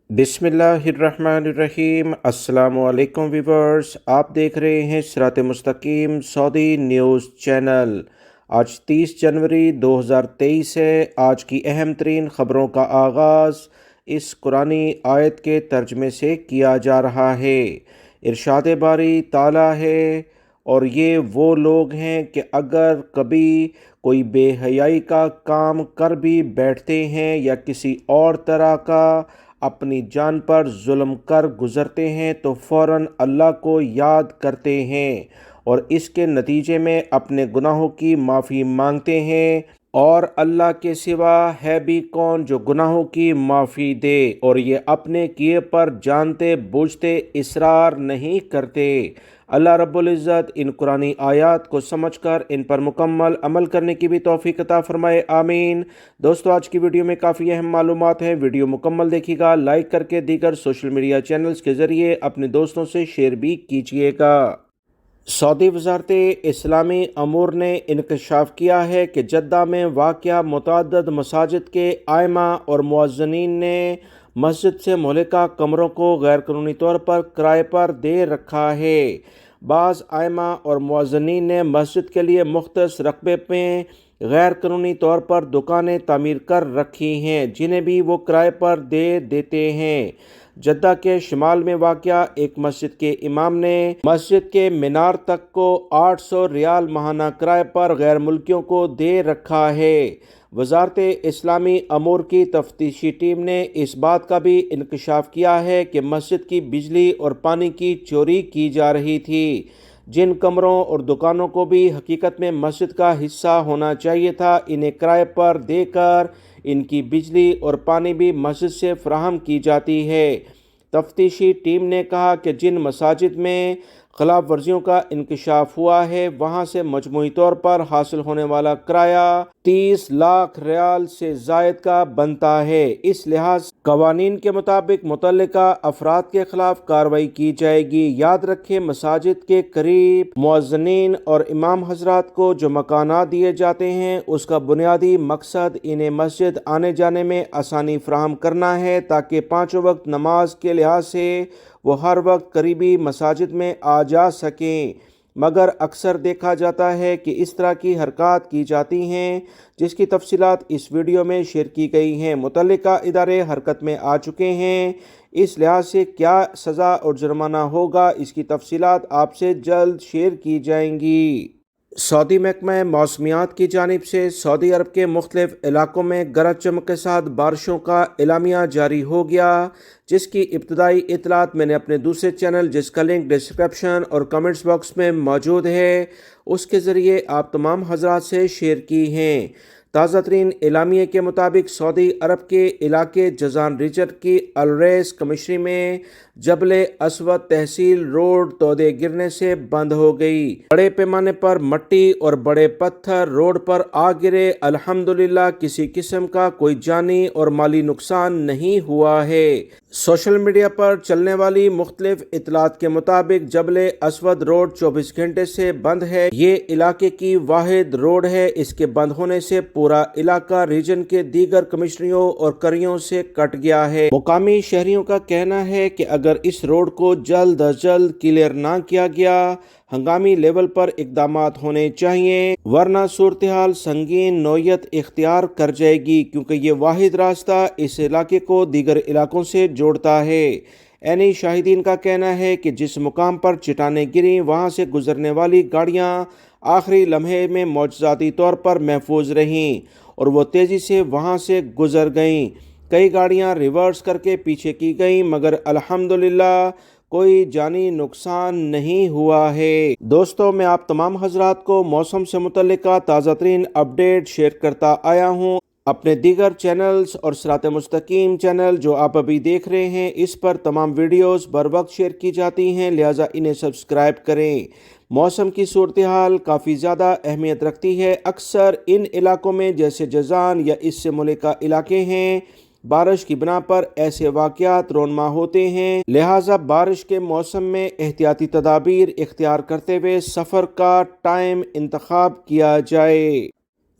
بسم اللہ الرحمن الرحیم۔ السلام علیکم ویورز، آپ دیکھ رہے ہیں صراط مستقیم سعودی نیوز چینل۔ آج 30 جنوری 2023 ہے۔ آج کی اہم ترین خبروں کا آغاز اس قرآنی آیت کے ترجمے سے کیا جا رہا ہے۔ ارشاد باری تعالیٰ ہے، اور یہ وہ لوگ ہیں کہ اگر کبھی کوئی بے حیائی کا کام کر بھی بیٹھتے ہیں یا کسی اور طرح کا اپنی جان پر ظلم کر گزرتے ہیں تو فوراً اللہ کو یاد کرتے ہیں اور اس کے نتیجے میں اپنے گناہوں کی معافی مانگتے ہیں، اور اللہ کے سوا ہے بھی کون جو گناہوں کی معافی دے، اور یہ اپنے کیے پر جانتے بوجھتے اصرار نہیں کرتے۔ اللہ رب العزت ان قرآنی آیات کو سمجھ کر ان پر مکمل عمل کرنے کی بھی توفیق عطا فرمائے، آمین۔ دوستو، آج کی ویڈیو میں کافی اہم معلومات ہیں، ویڈیو مکمل دیکھیے گا، لائک کر کے دیگر سوشل میڈیا چینلز کے ذریعے اپنے دوستوں سے شیئر بھی کیجیے گا۔ سعودی وزارت اسلامی امور نے انکشاف کیا ہے کہ جدہ میں واقع متعدد مساجد کے ائمہ اور مؤذنین نے مسجد سے ملحقہ کمروں کو غیر قانونی طور پر کرائے پر دے رکھا ہے۔ بعض ائمہ اور مؤذنین نے مسجد کے لیے مختص رقبے میں غیر قانونی طور پر دکانیں تعمیر کر رکھی ہیں، جنہیں بھی وہ کرائے پر دے دیتے ہیں۔ جدہ کے شمال میں واقع ایک مسجد کے امام نے مسجد کے مینار تک کو 800 ریال ماہانہ کرائے پر غیر ملکیوں کو دے رکھا ہے۔ وزارت اسلامی امور کی تفتیشی ٹیم نے اس بات کا بھی انکشاف کیا ہے کہ مسجد کی بجلی اور پانی کی چوری کی جا رہی تھی۔ جن کمروں اور دکانوں کو بھی حقیقت میں مسجد کا حصہ ہونا چاہیے تھا، انہیں کرائے پر دے کر ان کی بجلی اور پانی بھی مسجد سے فراہم کی جاتی ہے۔ تفتیشی ٹیم نے کہا کہ جن مساجد میں خلاف ورزیوں کا انکشاف ہوا ہے، وہاں سے مجموعی طور پر حاصل ہونے والا کرایہ 30 لاکھ ریال سے زائد کا بنتا ہے۔ اس لحاظ سے قوانین کے مطابق متعلقہ افراد کے خلاف کارروائی کی جائے گی۔ یاد رکھیں، مساجد کے قریب مؤذنین اور امام حضرات کو جو مکانات دیے جاتے ہیں، اس کا بنیادی مقصد انہیں مسجد آنے جانے میں آسانی فراہم کرنا ہے، تاکہ 5 وقت نماز کے لحاظ سے وہ ہر وقت قریبی مساجد میں آ جا سکیں۔ مگر اکثر دیکھا جاتا ہے کہ اس طرح کی حرکات کی جاتی ہیں، جس کی تفصیلات اس ویڈیو میں شیئر کی گئی ہیں۔ متعلقہ ادارے حرکت میں آ چکے ہیں۔ اس لحاظ سے کیا سزا اور جرمانہ ہوگا، اس کی تفصیلات آپ سے جلد شیئر کی جائیں گی۔ سعودی محکمہ موسمیات کی جانب سے سعودی عرب کے مختلف علاقوں میں گرج چمک کے ساتھ بارشوں کا اعلامیہ جاری ہو گیا، جس کی ابتدائی اطلاعات میں نے اپنے دوسرے چینل، جس کا لنک ڈسکرپشن اور کمنٹس باکس میں موجود ہے، اس کے ذریعے آپ تمام حضرات سے شیئر کی ہیں۔ تازہ ترین اعلامیے کے مطابق سعودی عرب کے علاقے جازان ریجن کی الریس کمشنری میں جبل اسود تحصیل روڈ تودے گرنے سے بند ہو گئی۔ بڑے پیمانے پر مٹی اور بڑے پتھر روڈ پر آ گرے۔ الحمدللہ کسی قسم کا کوئی جانی اور مالی نقصان نہیں ہوا ہے۔ سوشل میڈیا پر چلنے والی مختلف اطلاعات کے مطابق جبل اسود روڈ 24 گھنٹے سے بند ہے۔ یہ علاقے کی واحد روڈ ہے۔ اس کے بند ہونے سے پورا علاقہ ریجن کے دیگر کمشنریوں اور قریوں سے کٹ گیا ہے۔ مقامی شہریوں کا کہنا ہے کہ اگر اس روڈ کو جلد از جلد کلیئر نہ کیا گیا، ہنگامی لیول پر اقدامات ہونے چاہیے، ورنہ صورتحال سنگین نوعیت اختیار کر جائے گی، کیونکہ یہ واحد راستہ اس علاقے کو دیگر علاقوں سے جوڑتا ہے۔ عینی شاہدین کا کہنا ہے کہ جس مقام پر چٹانیں گریں، وہاں سے گزرنے والی گاڑیاں آخری لمحے میں معجزاتی طور پر محفوظ رہیں اور وہ تیزی سے وہاں سے گزر گئیں۔ کئی گاڑیاں ریورس کر کے پیچھے کی گئیں، مگر الحمدللہ کوئی جانی نقصان نہیں ہوا ہے۔ دوستو، میں آپ تمام حضرات کو موسم سے متعلقہ تازہ ترین اپڈیٹ شیئر کرتا آیا ہوں۔ اپنے دیگر چینلز اور صراط مستقیم چینل جو آپ ابھی دیکھ رہے ہیں، اس پر تمام ویڈیوز بر وقت شیئر کی جاتی ہیں، لہٰذا انہیں سبسکرائب کریں۔ موسم کی صورتحال کافی زیادہ اہمیت رکھتی ہے۔ اکثر ان علاقوں میں جیسے جازان یا اس سے ملحقہ علاقے ہیں، بارش کی بنا پر ایسے واقعات رونما ہوتے ہیں، لہٰذا بارش کے موسم میں احتیاطی تدابیر اختیار کرتے ہوئے سفر کا ٹائم انتخاب کیا جائے۔